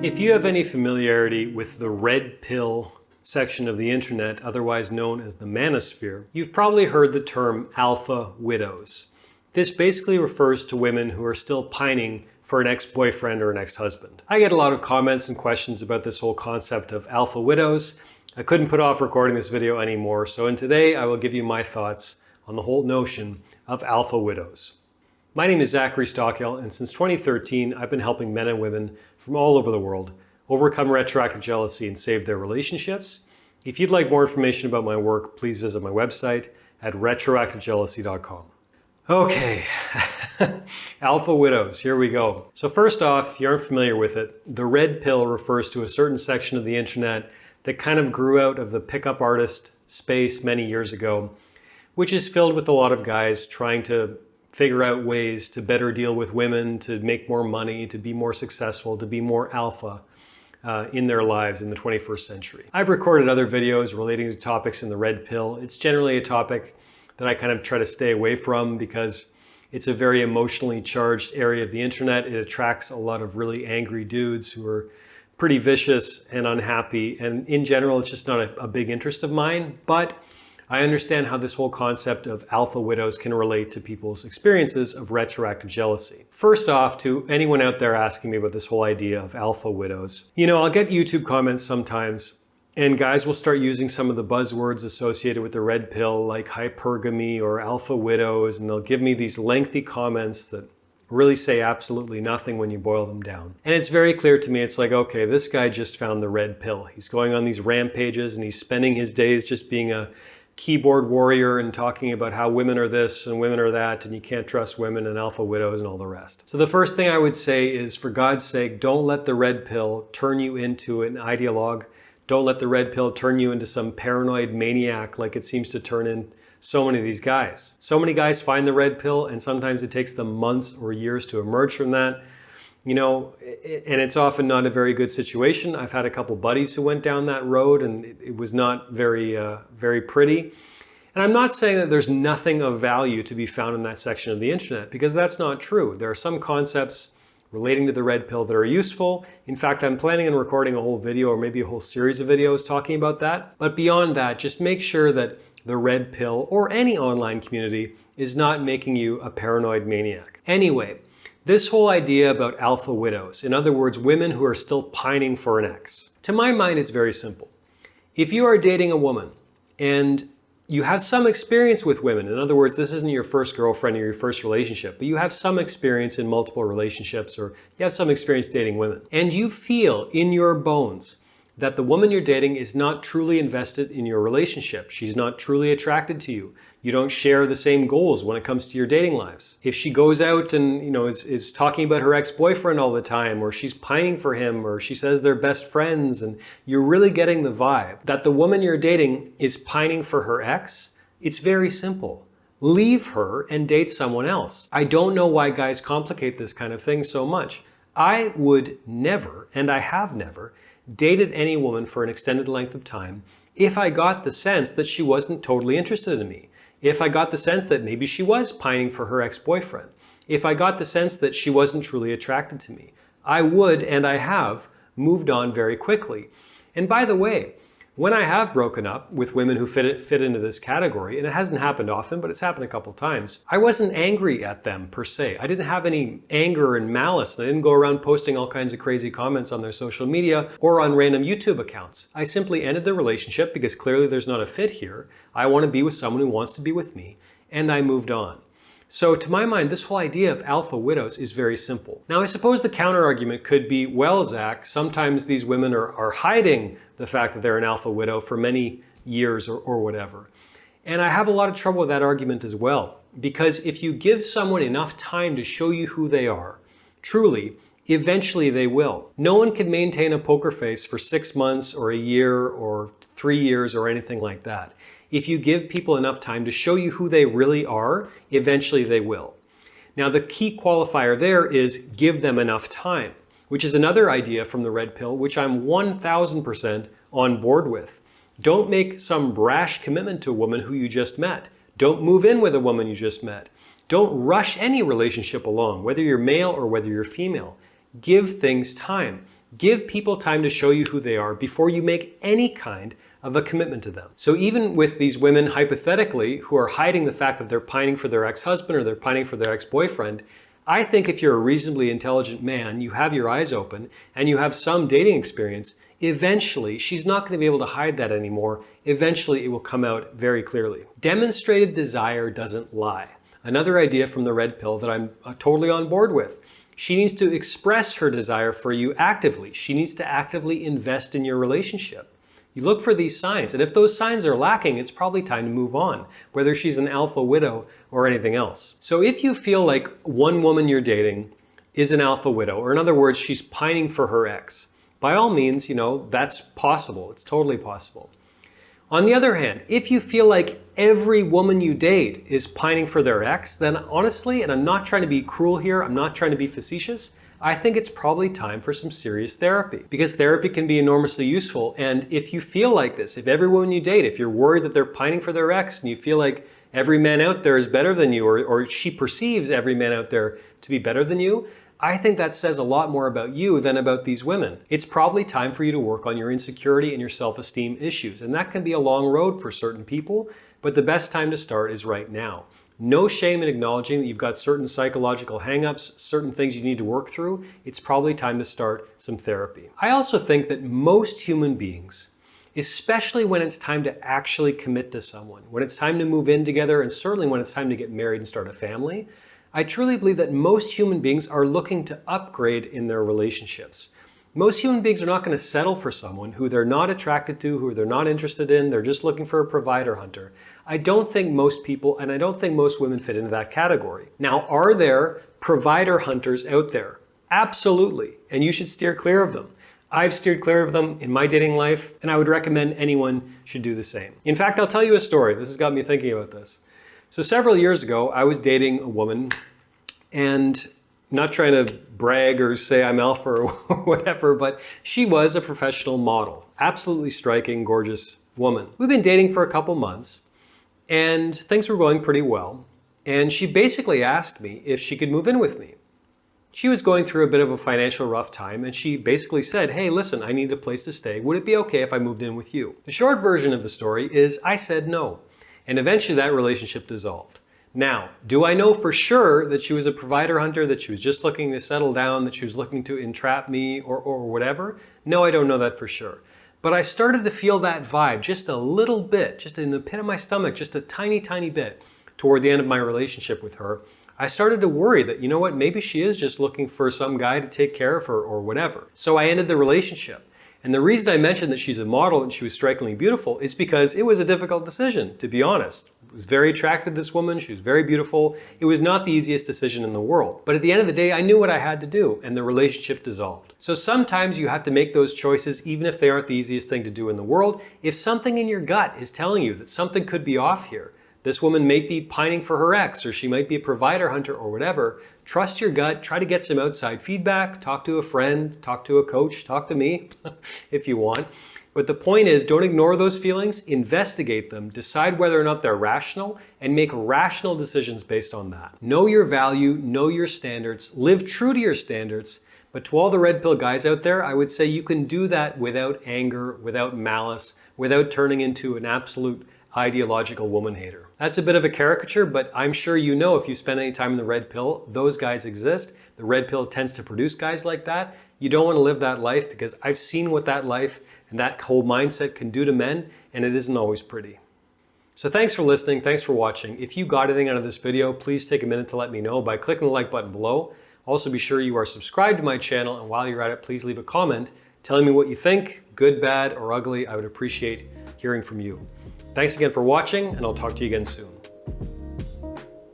If you have any familiarity with the red pill section of the internet, otherwise known as the manosphere, you've probably heard the term alpha widows. This basically refers to women who are still pining for an ex-boyfriend or an ex-husband. I get a lot of comments and questions about this whole concept of alpha widows. I couldn't put off recording this video anymore, so today I will give you my thoughts on the whole notion of alpha widows. My name is Zachary Stockill, and since 2013, I've been helping men and women from all over the world overcome retroactive jealousy and save their relationships. If you'd like more information about my work, please visit my website at retroactivejealousy.com. Okay, alpha widows, here we go. So first off, if you aren't familiar with it, the red pill refers to a certain section of the internet that kind of grew out of the pickup artist space many years ago, which is filled with a lot of guys trying to figure out ways to better deal with women, to make more money, to be more successful, to be more alpha in their lives in the 21st century. I've recorded other videos relating to topics in the red pill. It's generally a topic that I kind of try to stay away from because it's a very emotionally charged area of the internet. It attracts a lot of really angry dudes who are pretty vicious and unhappy. And in general, it's just not a big interest of mine. But I understand how this whole concept of alpha widows can relate to people's experiences of retroactive jealousy. First off, to anyone out there asking me about this whole idea of alpha widows, I'll get YouTube comments sometimes, and guys will start using some of the buzzwords associated with the red pill, like hypergamy or alpha widows, and they'll give me these lengthy comments that really say absolutely nothing when you boil them down. And it's very clear to me, it's like, okay, this guy just found the red pill. He's going on these rampages and he's spending his days just being a keyboard warrior and talking about how women are this and women are that and you can't trust women and alpha widows and all the rest. So the first thing I would say is, for God's sake, don't let the red pill turn you into an ideologue. Don't let the red pill turn you into some paranoid maniac like it seems to turn in so many of these guys. So many guys find the red pill and sometimes it takes them months or years to emerge from that. And it's often not a very good situation. I've had a couple buddies who went down that road and it was not very pretty. And I'm not saying that there's nothing of value to be found in that section of the internet, because that's not true. There are some concepts relating to the red pill that are useful. In fact, I'm planning on recording a whole video or maybe a whole series of videos talking about that. But beyond that, just make sure that the red pill or any online community is not making you a paranoid maniac. Anyway, this whole idea about alpha widows, in other words, women who are still pining for an ex, to my mind, it's very simple. If you are dating a woman and you have some experience with women, in other words, this isn't your first girlfriend or your first relationship, but you have some experience in multiple relationships, or you have some experience dating women, and you feel in your bones that the woman you're dating is not truly invested in your relationship. She's not truly attracted to you. You don't share the same goals when it comes to your dating lives. If she goes out and is talking about her ex-boyfriend all the time, or she's pining for him, or she says they're best friends, and you're really getting the vibe that the woman you're dating is pining for her ex, it's very simple. Leave her and date someone else. I don't know why guys complicate this kind of thing so much. I would never, and I have never, dated any woman for an extended length of time if I got the sense that she wasn't totally interested in me. If I got the sense that maybe she was pining for her ex-boyfriend. If I got the sense that she wasn't truly attracted to me. I would, and I have, moved on very quickly. And by the way, when I have broken up with women who fit into this category, and it hasn't happened often, but it's happened a couple times, I wasn't angry at them per se. I didn't have any anger and malice. I didn't go around posting all kinds of crazy comments on their social media or on random YouTube accounts. I simply ended the relationship because clearly there's not a fit here. I want to be with someone who wants to be with me, and I moved on. So to my mind, this whole idea of alpha widows is very simple. Now, I suppose the counter argument could be, well, Zach, sometimes these women are hiding the fact that they're an alpha widow for many years or whatever. And I have a lot of trouble with that argument as well, because if you give someone enough time to show you who they are, truly, eventually they will. No one can maintain a poker face for 6 months or a year or 3 years or anything like that. If you give people enough time to show you who they really are, eventually they will. Now, the key qualifier there is give them enough time, which is another idea from the red pill, which I'm 1000% on board with. Don't make some brash commitment to a woman who you just met. Don't move in with a woman you just met. Don't rush any relationship along, whether you're male or whether you're female. Give things time. Give people time to show you who they are before you make any kind of a commitment to them. So even with these women, hypothetically, who are hiding the fact that they're pining for their ex-husband or they're pining for their ex-boyfriend, I think if you're a reasonably intelligent man, you have your eyes open, and you have some dating experience, eventually she's not going to be able to hide that anymore. Eventually it will come out very clearly. Demonstrated desire doesn't lie. Another idea from the red pill that I'm totally on board with. She needs to express her desire for you actively. She needs to actively invest in your relationship. You look for these signs, and if those signs are lacking, it's probably time to move on, whether she's an alpha widow or anything else. So if you feel like one woman you're dating is an alpha widow, or in other words, she's pining for her ex, by all means, that's possible. It's totally possible. On the other hand, if you feel like every woman you date is pining for their ex, then honestly, and I'm not trying to be cruel here, I'm not trying to be facetious, I think it's probably time for some serious therapy, because therapy can be enormously useful. And if you feel like this, if every woman you date, if you're worried that they're pining for their ex and you feel like every man out there is better than you, or she perceives every man out there to be better than you, I think that says a lot more about you than about these women. It's probably time for you to work on your insecurity and your self-esteem issues. And that can be a long road for certain people, but the best time to start is right now. No shame in acknowledging that you've got certain psychological hangups, certain things you need to work through. It's probably time to start some therapy. I also think that most human beings, especially when it's time to actually commit to someone, when it's time to move in together, and certainly when it's time to get married and start a family, I truly believe that most human beings are looking to upgrade in their relationships. Most human beings are not going to settle for someone who they're not attracted to, who they're not interested in. They're just looking for a provider hunter. I don't think most people, and I don't think most women fit into that category. Now, are there provider hunters out there? Absolutely. And you should steer clear of them. I've steered clear of them in my dating life, and I would recommend anyone should do the same. In fact, I'll tell you a story. This has got me thinking about this. So several years ago, I was dating a woman, and not trying to brag or say I'm alpha or whatever, but she was a professional model. Absolutely striking, gorgeous woman. We've been dating for a couple months, and things were going pretty well. And she basically asked me if she could move in with me. She was going through a bit of a financial rough time, and she basically said, hey, listen, I need a place to stay. Would it be okay if I moved in with you? The short version of the story is I said no. And eventually that relationship dissolved. Now, do I know for sure that she was a provider hunter, that she was just looking to settle down, that she was looking to entrap me or whatever? No, I don't know that for sure. But I started to feel that vibe just a little bit, just in the pit of my stomach, just a tiny, tiny bit toward the end of my relationship with her. I started to worry that, you know what, maybe she is just looking for some guy to take care of her or whatever. So I ended the relationship. And the reason I mentioned that she's a model and she was strikingly beautiful is because it was a difficult decision, to be honest. I was very attracted to this woman. She was very beautiful. It was not the easiest decision in the world. But at the end of the day, I knew what I had to do, and the relationship dissolved. So sometimes you have to make those choices, even if they aren't the easiest thing to do in the world. If something in your gut is telling you that something could be off here, this woman may be pining for her ex, or she might be a provider hunter or whatever, trust your gut, try to get some outside feedback, talk to a friend, talk to a coach, talk to me if you want. But the point is, don't ignore those feelings, investigate them, decide whether or not they're rational, and make rational decisions based on that. Know your value, know your standards, live true to your standards. But to all the red pill guys out there, I would say you can do that without anger, without malice, without turning into an absolute ideological woman hater. That's a bit of a caricature, but I'm sure you know if you spend any time in the red pill, those guys exist. The red pill tends to produce guys like that. You don't want to live that life, because I've seen what that life and that whole mindset can do to men, and it isn't always pretty. So thanks for listening, thanks for watching. If you got anything out of this video, please take a minute to let me know by clicking the like button below. Also be sure you are subscribed to my channel, and while you're at it, please leave a comment telling me what you think, good, bad, or ugly. I would appreciate hearing from you. Thanks again for watching, and I'll talk to you again soon.